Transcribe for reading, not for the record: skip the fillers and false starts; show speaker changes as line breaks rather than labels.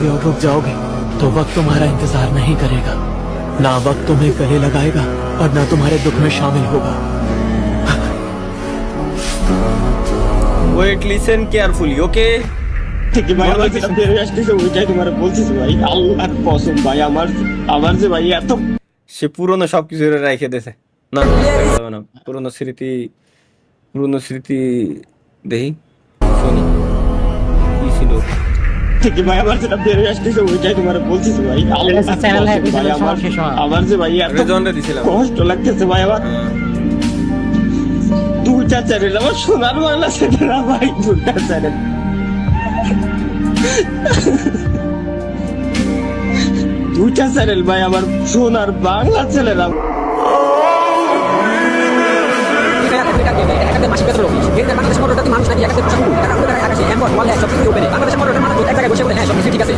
और रुक जाओगे तो वक्त तुम्हारा इंतजार नहीं करेगा, ना वक्त तुम्हें गले लगाएगा और ना तुम्हारे दुख में शामिल होगा।
ওয়েট লিসেন কেয়ারফুলি, ওকে?
ঠিক ভাই, আমার যেটা বের হয়ে আসতেছে ওইটাই তোমার বলতেছি ভাই, আল্লাহর কসম ভাই, আমার যে ভাই এত
সে পুরনো সবকিছু রেখে দিয়েছে। না না, দেখা যাবে না। পুরনো স্মৃতি দেখি, শুনি কি ছিল।
ঠিক ভাই, আমার যেটা বের হয়ে আসতেছে ওইটাই তোমার বলতেছি ভাই, আল্লাহর
চ্যানেল হ্যাঁ
কসম ভাই, আমার যে ভাই এত
রেজন্ডে দিছিলাম।
কষ্ট লাগতেছে ভাই, আমার দুইটা চ্যানেল, আমার সোনার বাংলা চ্যানেল ভাই, দুইটা চ্যানেল, দুইটা চ্যানেল ভাই, আমার সোনার বাংলা চ্যানেল।
মাসিক বেতন বাংলাদেশের মোটরটা মানুষ নাকি 1% আকাশে এমন বলে সবকিছু ওপেনে বাংলাদেশের মোটরটা মানুষ এক জায়গায় বসে বলে হ্যাঁ সবকিছু ঠিক আছে